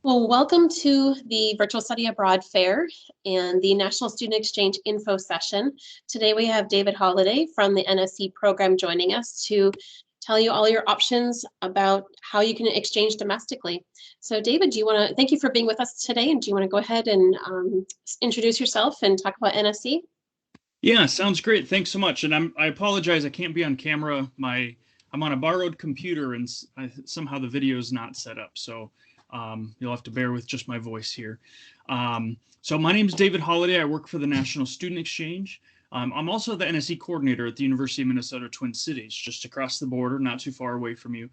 Well, welcome to the Virtual Study Abroad Fair and the National Student Exchange Info Session. Today we have David Holliday from the NSE program joining us to tell you all your options about how you can exchange domestically. So David, thank you for being with us today, and do you want to go ahead and introduce yourself and talk about NSE? Yeah, sounds great. Thanks so much. And I apologize, I can't be on camera. I'm on a borrowed computer and somehow the video is not set up. So you'll have to bear with just my voice here. So my name is David Holliday. I work for the National Student Exchange. I'm also the NSE coordinator at the University of Minnesota Twin Cities, just across the border, not too far away from you.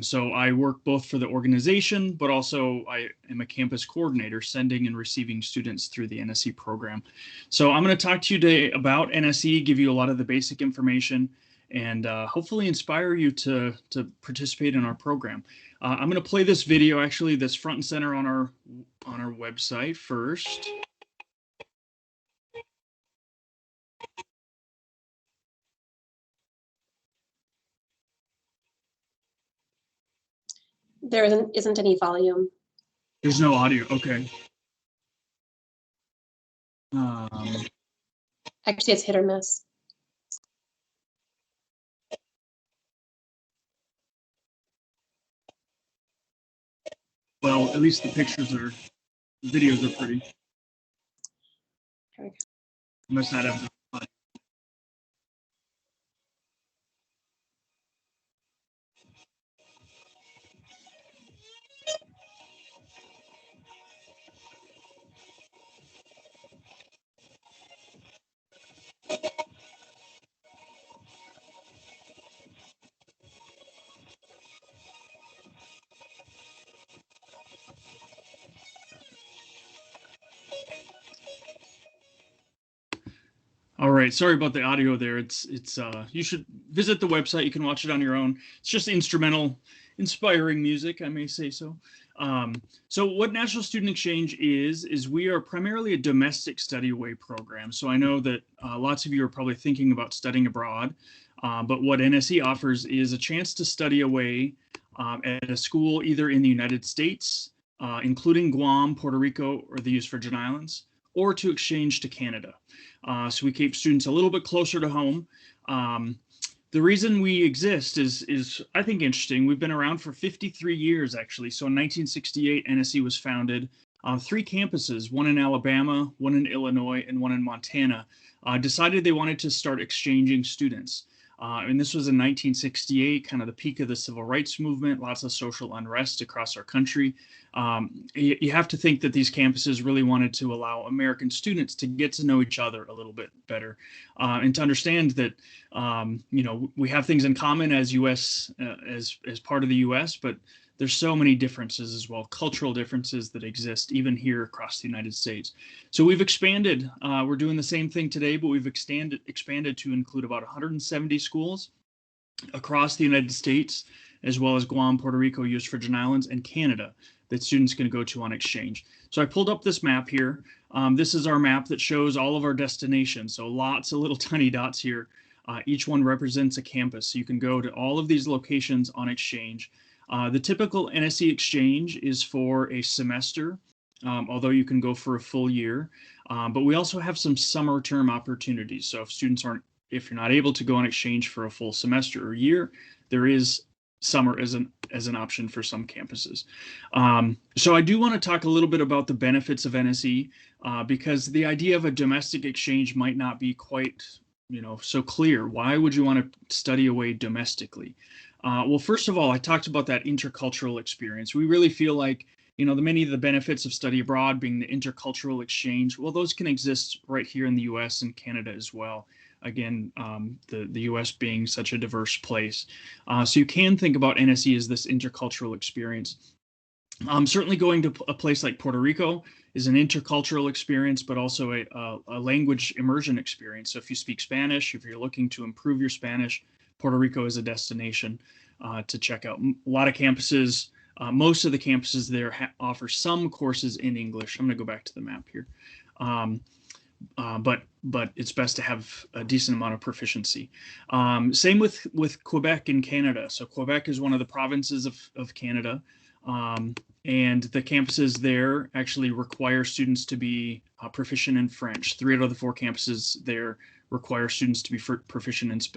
So I work both for the organization, but also I am a campus coordinator, sending and receiving students through the NSE program. So I'm going to talk to you today about NSE, give you a lot of the basic information, and hopefully inspire you to participate in our program. I'm going to play this video actually that's front and center on our website first. There isn't any volume. There's no audio. Okay. Actually, it's hit or miss. Well, at least the videos are pretty. Okay. You must not have. All right, sorry about the audio there. You should visit the website. You can watch it on your own. It's just instrumental, inspiring music, I may say so. So what National Student Exchange is we are primarily a domestic study away program. So I know that lots of you are probably thinking about studying abroad, but what NSE offers is a chance to study away at a school either in the United States, including Guam, Puerto Rico, or the U.S. Virgin Islands, or to exchange to Canada. So we keep students a little bit closer to home. The reason we exist is I think interesting. We've been around for 53 years actually. So in 1968, NSE was founded. 3 campuses, one in Alabama, one in Illinois, and one in Montana, decided they wanted to start exchanging students. And this was in 1968, kind of the peak of the civil rights movement, lots of social unrest across our country. You have to think that these campuses really wanted to allow American students to get to know each other a little bit better, and to understand that, we have things in common as as part of the U.S., but there's so many differences as well, cultural differences that exist even here across the United States. So we've expanded. We're doing the same thing today, but we've expanded to include about 170 schools across the United States, as well as Guam, Puerto Rico, U.S. Virgin Islands, and Canada that students can go to on exchange. So I pulled up this map here. This is our map that shows all of our destinations. So lots of little tiny dots here. Each one represents a campus. So you can go to all of these locations on exchange. The typical NSE exchange is for a semester, although you can go for a full year. But we also have some summer term opportunities. So if you're not able to go on exchange for a full semester or year, there is summer as an option for some campuses. So I do want to talk a little bit about the benefits of NSE, because the idea of a domestic exchange might not be quite so clear. Why would you want to study away domestically? Well, first of all, I talked about that intercultural experience. We really feel like, many of the benefits of study abroad being the intercultural exchange, well, those can exist right here in the U.S. and Canada as well. Again, the U.S. being such a diverse place. So you can think about NSE as this intercultural experience. Certainly going to a place like Puerto Rico is an intercultural experience, but also a language immersion experience. So if you speak Spanish, if you're looking to improve your Spanish, Puerto Rico is a destination to check out. A lot of campuses, most of the campuses there offer some courses in English. I'm going to go back to the map here. But it's best to have a decent amount of proficiency. Same with Quebec in Canada. So Quebec is one of the provinces of Canada. And the campuses there actually require students to be proficient in French. 3 out of the 4 campuses there require students to be proficient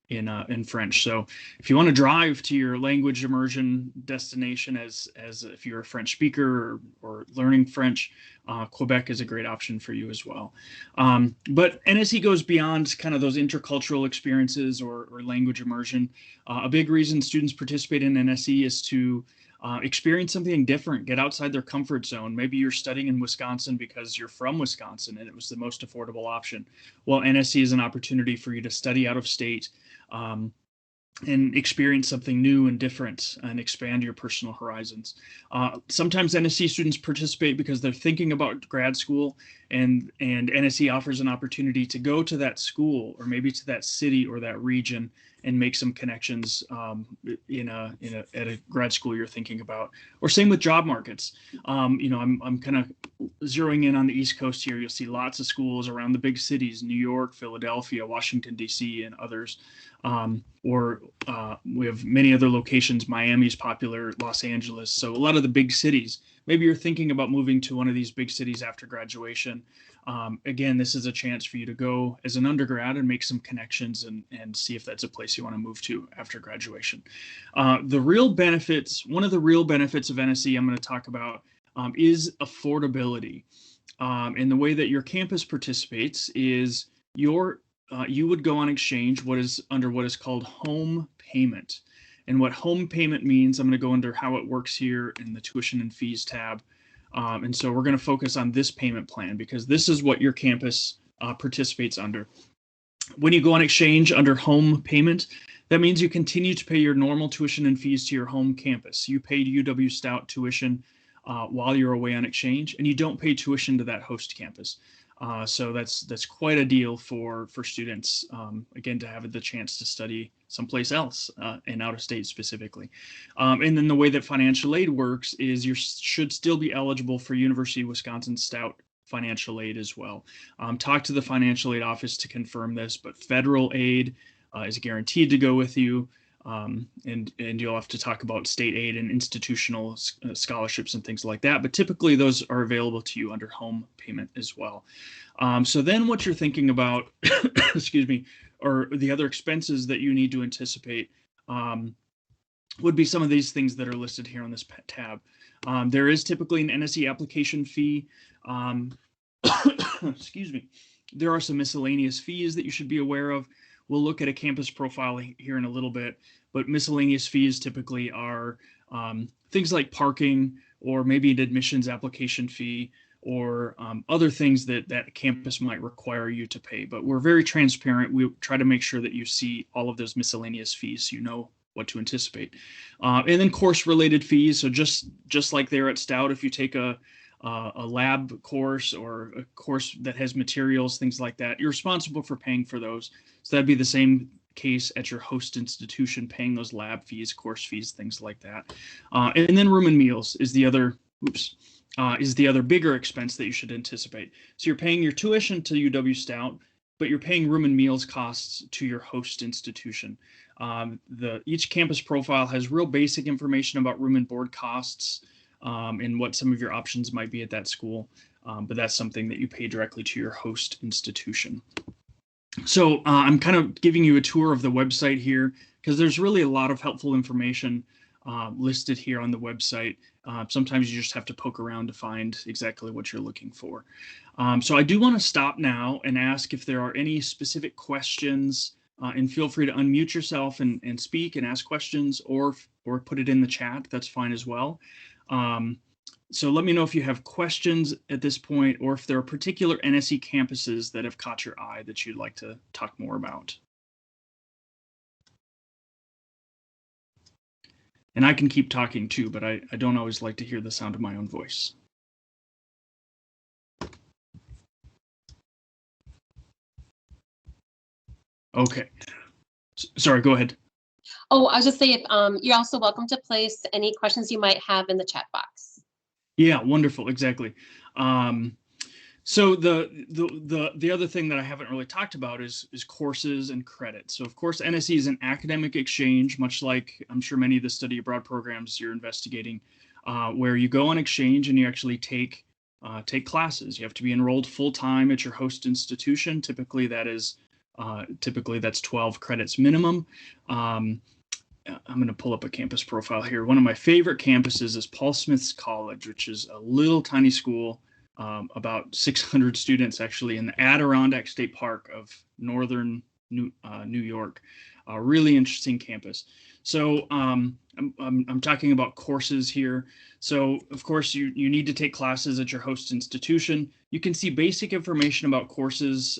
in French. So if you want to drive to your language immersion destination as if you're a French speaker or learning French, Quebec is a great option for you as well. But NSE goes beyond kind of those intercultural experiences or language immersion. A big reason students participate in NSE is to experience something different, get outside their comfort zone. Maybe you're studying in Wisconsin because you're from Wisconsin and it was the most affordable option. Well, NSE is an opportunity for you to study out of state and experience something new and different and expand your personal horizons. Sometimes NSE students participate because they're thinking about grad school, and NSE offers an opportunity to go to that school or maybe to that city or that region and make some connections at a grad school you're thinking about. Or same with job markets. I'm kind of zeroing in on the East Coast here. You'll see lots of schools around the big cities: New York, Philadelphia, Washington, D.C., and others. We have many other locations. Miami's popular, Los Angeles. So a lot of the big cities. Maybe you're thinking about moving to one of these big cities after graduation. Again, this is a chance for you to go as an undergrad and make some connections and see if that's a place you want to move to after graduation. One of the real benefits of NSE I'm going to talk about is affordability. And the way that your campus participates is you would go on exchange what is called home payment. And what home payment means, I'm going to go under how it works here in the tuition and fees tab. And so we're going to focus on this payment plan because this is what your campus participates under. When you go on exchange under home payment, that means you continue to pay your normal tuition and fees to your home campus. You paid UW-Stout tuition while you're away on exchange, and you don't pay tuition to that host campus. So that's quite a deal for students, again, to have the chance to study someplace else and out of state specifically. And then the way that financial aid works is you should still be eligible for University of Wisconsin Stout financial aid as well. Talk to the financial aid office to confirm this, but federal aid is guaranteed to go with you. And you'll have to talk about state aid and institutional scholarships and things like that. But typically those are available to you under home payment as well. So then what you're thinking about, excuse me, or the other expenses that you need to anticipate would be some of these things that are listed here on this tab. There is typically an NSE application fee. Excuse me. There are some miscellaneous fees that you should be aware of. We'll look at a campus profile here in a little bit, but miscellaneous fees typically are things like parking or maybe an admissions application fee or other things that campus might require you to pay. But we're very transparent. We try to make sure that you see all of those miscellaneous fees so you know what to anticipate. And then course-related fees. So just like there at Stout, if you take a lab course or a course that has materials, things like that, you're responsible for paying for those. So that'd be the same case at your host institution, paying those lab fees, course fees, things like that. And then room and meals is the other bigger expense that you should anticipate. So you're paying your tuition to UW-Stout, but you're paying room and meals costs to your host institution. Each campus profile has real basic information about room and board costs, and what some of your options might be at that school. But that's something that you pay directly to your host institution. So I'm kind of giving you a tour of the website here because there's really a lot of helpful information listed here on the website. Sometimes you just have to poke around to find exactly what you're looking for. So I do want to stop now and ask if there are any specific questions, and feel free to unmute yourself and speak and ask questions or put it in the chat. That's fine as well. So let me know if you have questions at this point or if there are particular NSE campuses that have caught your eye that you'd like to talk more about. And I can keep talking too, but I don't always like to hear the sound of my own voice. Okay. Sorry, go ahead. Oh, I was just saying, you're also welcome to place any questions you might have in the chat box. Yeah, wonderful. Exactly. So the other thing that I haven't really talked about is courses and credit. So of course, NSE is an academic exchange, much like I'm sure many of the study abroad programs you're investigating, where you go on exchange and you actually take classes. You have to be enrolled full time at your host institution. Typically that's 12 credits minimum. I'm going to pull up a campus profile here. One of my favorite campuses is Paul Smith's College, which is a little tiny school, about 600 students actually in the Adirondack State Park of northern New York. A really interesting campus. So I'm talking about courses here. So of course you need to take classes at your host institution. You can see basic information about courses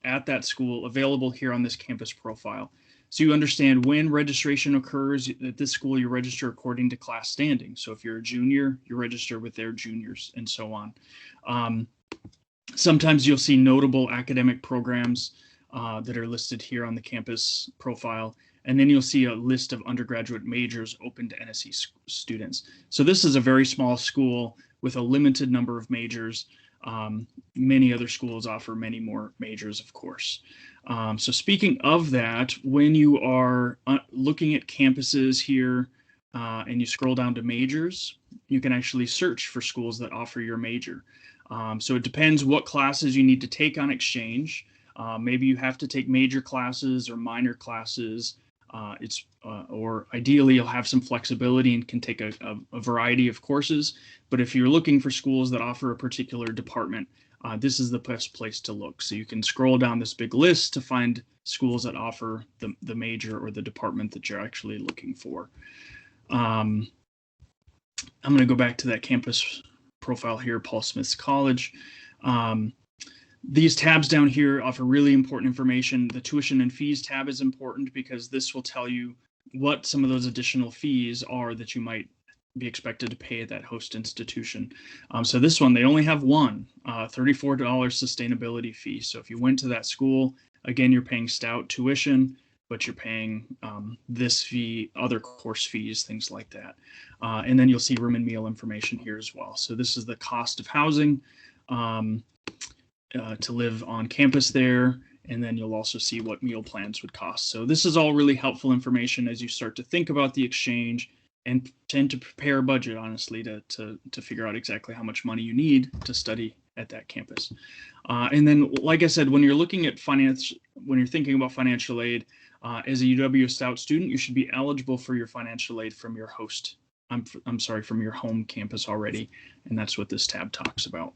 at that school available here on this campus profile. So you understand when registration occurs at this school, you register according to class standing. So if you're a junior, you register with their juniors and so on. Sometimes you'll see notable academic programs that are listed here on the campus profile. And then you'll see a list of undergraduate majors open to NSE students. So this is a very small school with a limited number of majors. Many other schools offer many more majors, of course. So speaking of that, when you are looking at campuses here and you scroll down to majors, you can actually search for schools that offer your major. So it depends what classes you need to take on exchange. Maybe you have to take major classes or minor classes. Or ideally you'll have some flexibility and can take a variety of courses. But if you're looking for schools that offer a particular department, this is the best place to look. So you can scroll down this big list to find schools that offer the major or the department that you're actually looking for. I'm going to go back to that campus profile here, Paul Smith's College. These tabs down here offer really important information. The tuition and fees tab is important because this will tell you what some of those additional fees are that you might be expected to pay at that host institution. So this one, they only have one, $34 sustainability fee. So if you went to that school, again, you're paying Stout tuition, but you're paying this fee, other course fees, things like that. And then you'll see room and meal information here as well. So this is the cost of housing to live on campus there. And then you'll also see what meal plans would cost. So this is all really helpful information as you start to think about the exchange and tend to prepare a budget, honestly, to figure out exactly how much money you need to study at that campus. And then, like I said, when you're looking at finance, when you're thinking about financial aid, as a UW-Stout student, you should be eligible for your financial aid from your host. I'm sorry, from your home campus already. And that's what this tab talks about.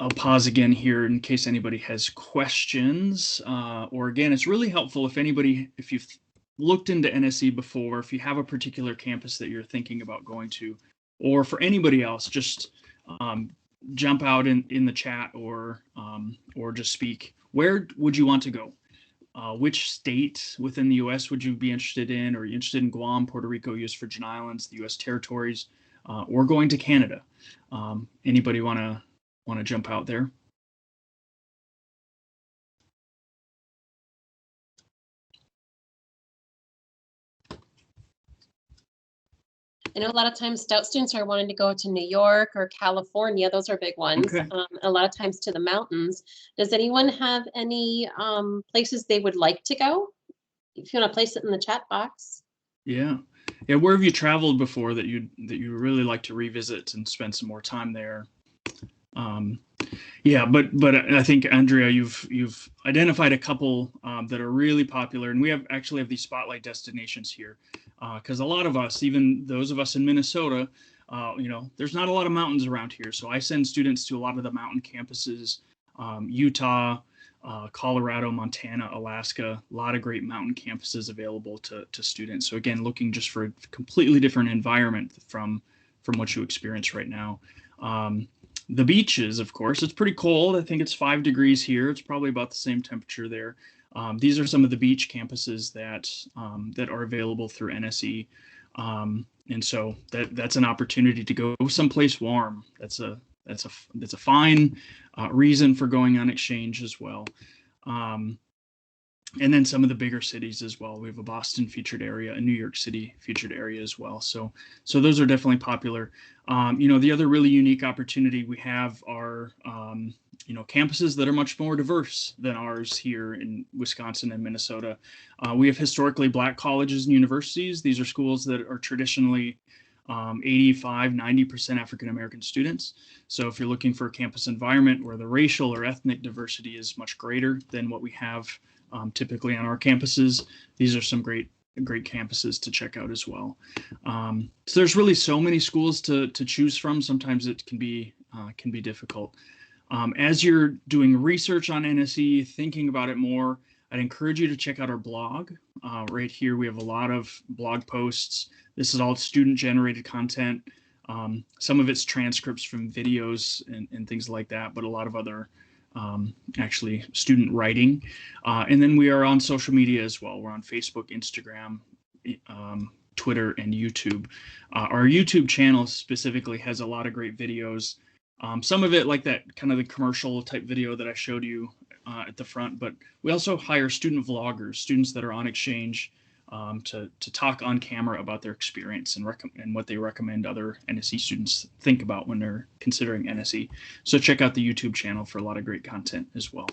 I'll pause again here in case anybody has questions, or again, it's really helpful if you've looked into NSE before, if you have a particular campus that you're thinking about going to, or for anybody else, just jump out in the chat or just speak. Where would you want to go? Which state within the U.S. would you be interested in? Are you interested in Guam, Puerto Rico, U.S. Virgin Islands, the U.S. territories, or going to Canada? Anybody want to jump out there? I know a lot of times Stout students are wanting to go to New York or California. Those are big ones. Okay. A lot of times to the mountains. Does anyone have any places they would like to go? If you want to place it in the chat box. Yeah. Where have you traveled before that you really like to revisit and spend some more time there? Yeah, but I think, Andrea, you've identified a couple that are really popular, and we actually have these spotlight destinations here, because a lot of us, even those of us in Minnesota, there's not a lot of mountains around here. So I send students to a lot of the mountain campuses, Utah, Colorado, Montana, Alaska, a lot of great mountain campuses available to students. So again, looking just for a completely different environment from what you experience right now. The beaches, of course, it's pretty cold. I think it's 5 degrees here. It's probably about the same temperature there. These are some of the beach campuses that are available through NSE. And so that's an opportunity to go someplace warm. That's a fine reason for going on exchange as well. And then some of the bigger cities as well. We have a Boston featured area, a New York City featured area as well. So those are definitely popular. The other really unique opportunity we have are, campuses that are much more diverse than ours here in Wisconsin and Minnesota. We have historically Black colleges and universities. These are schools that are traditionally 85, 90% African American students. So if you're looking for a campus environment where the racial or ethnic diversity is much greater than what we have typically on our campuses, these are some great campuses to check out as well. So there's really so many schools to choose from. Sometimes it can be difficult. As you're doing research on NSE, thinking about it more, I'd encourage you to check out our blog. Right here, we have a lot of blog posts. This is all student-generated content. Some of it's transcripts from videos and things like that, but a lot of other actually student writing. And then we are on social media as well. We're on Facebook, Instagram, Twitter, and YouTube. Our YouTube channel specifically has a lot of great videos. Some of it like that kind of the commercial type video that I showed you at the front, but we also hire student vloggers, students that are on exchange, to talk on camera about their experience and what they recommend other NSE students think about when they're considering NSE. So check out the YouTube channel for a lot of great content as well.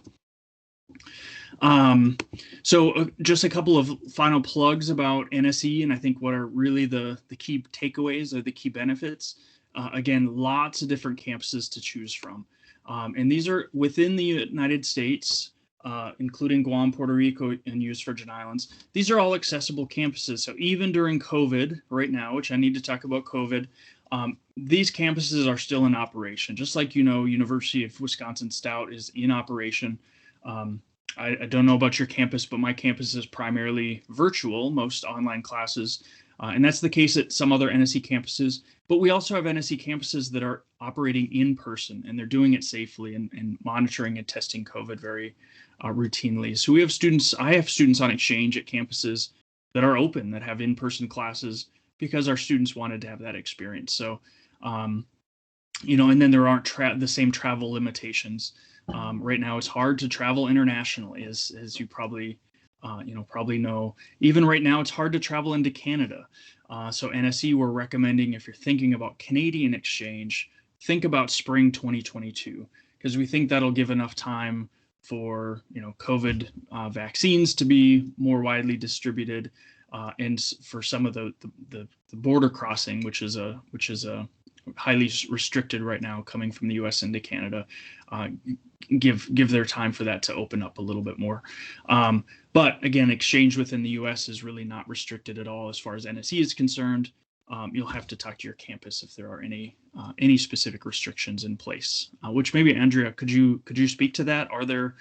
Just a couple of final plugs about NSE, and I think what are really the key takeaways or the key benefits. Again, lots of different campuses to choose from. And these are within the United States, including Guam, Puerto Rico, and U.S. Virgin Islands. These are all accessible campuses. So even during COVID right now, which I need to talk about COVID, these campuses are still in operation. Just like, University of Wisconsin-Stout is in operation. I don't know about your campus, but my campus is primarily virtual, most online classes. And that's the case at some other NSE campuses. But we also have NSE campuses that are operating in person, and they're doing it safely and monitoring and testing COVID very routinely. So I have students on exchange at campuses that are open, that have in-person classes because our students wanted to have that experience. So, and then there aren't the same travel limitations. Right now, it's hard to travel internationally, as you probably know. Even right now, it's hard to travel into Canada. So NSE, we're recommending, if you're thinking about Canadian exchange, think about spring 2022, because we think that'll give enough time for COVID vaccines to be more widely distributed, and for some of the border crossing, which is a highly restricted right now, coming from the U.S. into Canada, give their time for that to open up a little bit more. But again, exchange within the U.S. is really not restricted at all as far as NSE is concerned. You'll have to talk to your campus if there are any specific restrictions in place. Which maybe, Andrea, could you speak to that? Are there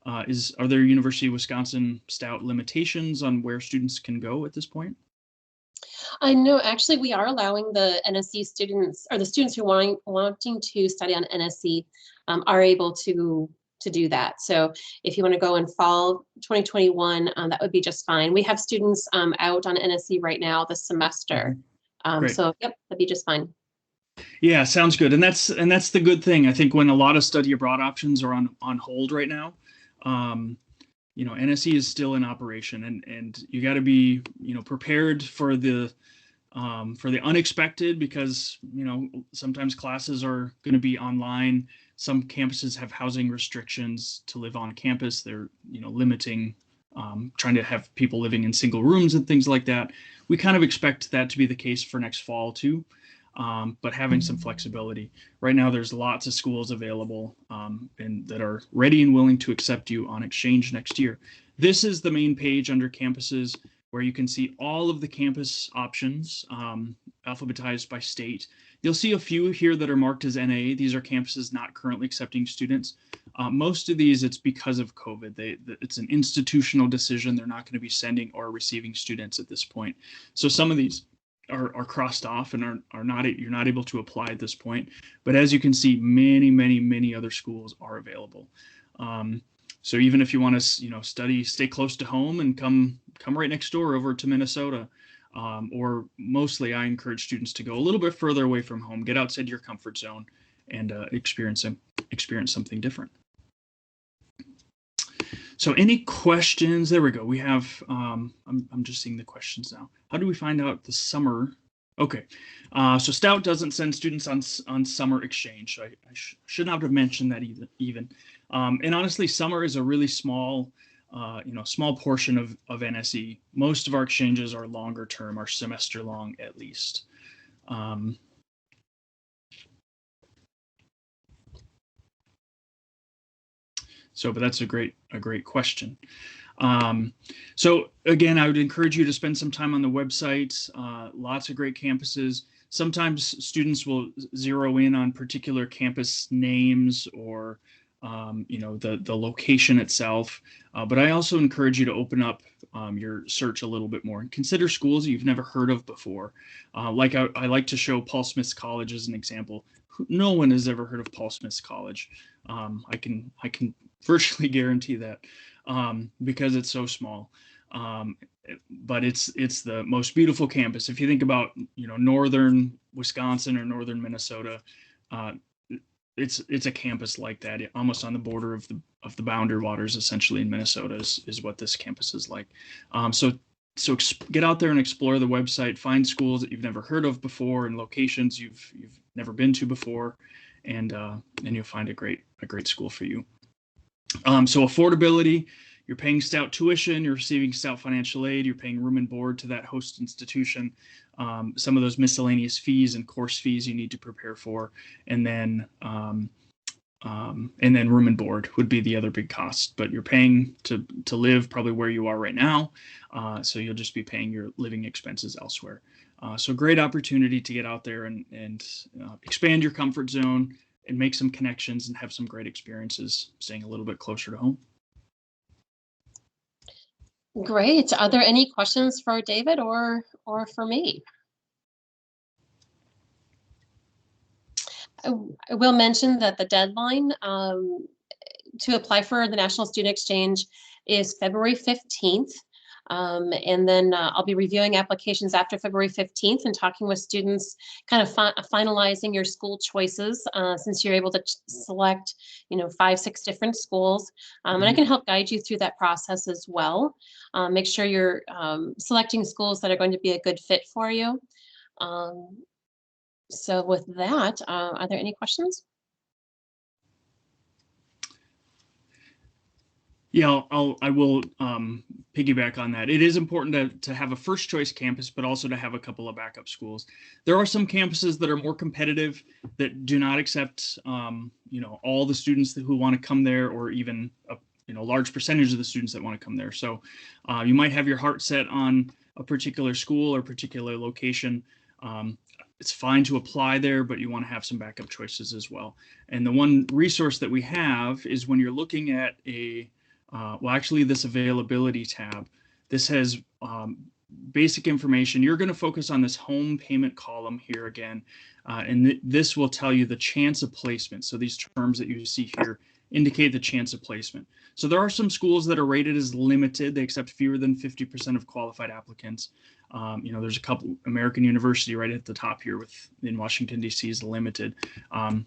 University of Wisconsin-Stout limitations on where students can go at this point? I know, actually, we are allowing the NSE students, or the students who are wanting to study on NSE, are able to do that. So if you want to go in fall 2021, that would be just fine. We have students out on NSE right now this semester. So yep, that'd be just fine. Yeah, sounds good. And that's the good thing. I think when a lot of study abroad options are on hold right now, NSE is still in operation, and you got to be prepared for the unexpected, because sometimes classes are going to be online. Some campuses have housing restrictions to live on campus. They're limiting, trying to have people living in single rooms and things like that. We kind of expect that to be the case for next fall too, but having some flexibility. Right now, there's lots of schools available and that are ready and willing to accept you on exchange next year. This is the main page under campuses, where you can see all of the campus options, alphabetized by state. You'll see a few here that are marked as NA. These are campuses not currently accepting students. Most of these, it's because of COVID. It's an institutional decision. They're not going to be sending or receiving students at this point. So some of these are crossed off and you're not able to apply at this point. But as you can see, many other schools are available. So even if you want to, study, stay close to home and come right next door over to Minnesota, or mostly I encourage students to go a little bit further away from home, get outside your comfort zone, and experience something different. So any questions? There we go. We have, I'm just seeing the questions now. How do we find out the summer? Okay. So Stout doesn't send students on summer exchange. So I should not have mentioned that even. And honestly, summer is a really small, small portion of NSE. Most of our exchanges are longer term, are semester long at least. But that's a great question. So again, I would encourage you to spend some time on the website. Lots of great campuses. Sometimes students will zero in on particular campus names or the location itself. But I also encourage you to open up your search a little bit more and consider schools you've never heard of before. Like I like to show Paul Smith's College as an example. No one has ever heard of Paul Smith's College. I can virtually guarantee that because it's so small. But it's the most beautiful campus. If you think about northern Wisconsin or northern Minnesota, it's a campus like that, almost on the border of the boundary waters, essentially in Minnesota is what this campus is like. So get out there and explore the website, find schools that you've never heard of before and locations you've never been to before, and you'll find a great school for you. So affordability, you're paying Stout tuition, you're receiving Stout financial aid, you're paying room and board to that host institution, some of those miscellaneous fees and course fees you need to prepare for, and then room and board would be the other big cost. But you're paying to live probably where you are right now, so you'll just be paying your living expenses elsewhere. So great opportunity to get out there and expand your comfort zone and make some connections and have some great experiences staying a little bit closer to home. Great. Are there any questions for David or for me? I will mention that the deadline to apply for the National Student Exchange is February 15th. And then I'll be reviewing applications after February 15th and talking with students, kind of finalizing your school choices, since you're able to select, 5-6 different schools. And I can help guide you through that process as well. Make sure you're selecting schools that are going to be a good fit for you. So with that, are there any questions? Yeah, I will piggyback on that. It is important to have a first choice campus, but also to have a couple of backup schools. There are some campuses that are more competitive that do not accept, all the students who want to come there, or even a large percentage of the students that want to come there. So you might have your heart set on a particular school or particular location. It's fine to apply there, but you want to have some backup choices as well. And the one resource that we have is when you're looking at this availability tab, this has basic information. You're going to focus on this home payment column here again, and this will tell you the chance of placement. So these terms that you see here indicate the chance of placement. So there are some schools that are rated as limited. They accept fewer than 50% of qualified applicants. There's a couple. American University right at the top here in Washington, D.C. is limited.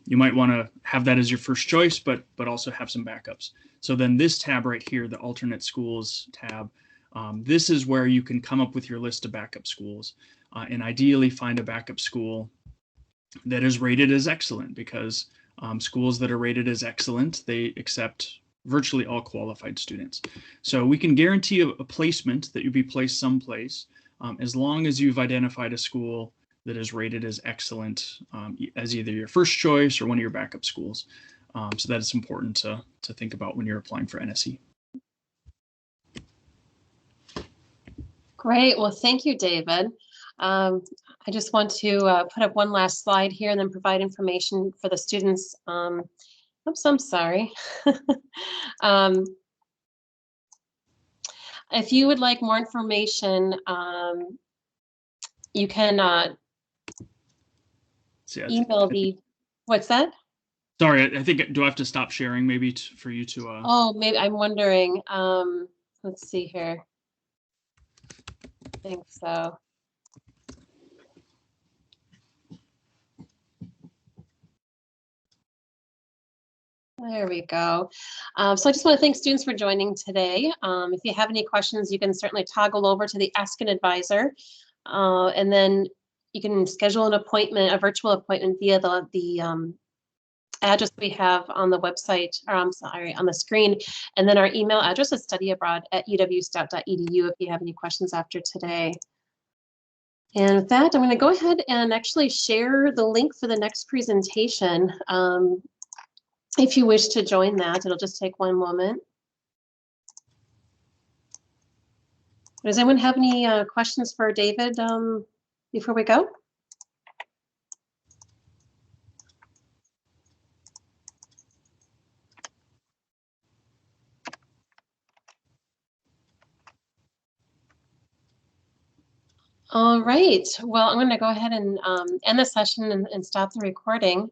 You might want to have that as your first choice, but also have some backups. So then this tab right here, the alternate schools tab, this is where you can come up with your list of backup schools and ideally find a backup school that is rated as excellent, because schools that are rated as excellent, they accept virtually all qualified students. So we can guarantee a placement that you'll be placed someplace as long as you've identified a school that is rated as excellent as either your first choice or one of your backup schools. So that is important to think about when you're applying for NSE. Great. Well, thank you, David. I just want to put up one last slide here and then provide information for the students. Oops, I'm sorry. If you would like more information, you can email the, what's that? Sorry, I think, do I have to stop sharing maybe for you to? Oh, maybe, I'm wondering. Let's see here. I think so. There we go. So I just want to thank students for joining today. If you have any questions, you can certainly toggle over to the Ask an Advisor, and then you can schedule an appointment, a virtual appointment via the address we have on the website, or I'm sorry, on the screen. And then our email address is studyabroad@uwstout.edu if you have any questions after today. And with that, I'm going to go ahead and actually share the link for the next presentation. If you wish to join that, it'll just take one moment. Does anyone have any questions for David before we go? All right, well, I'm going to go ahead and end the session and stop the recording.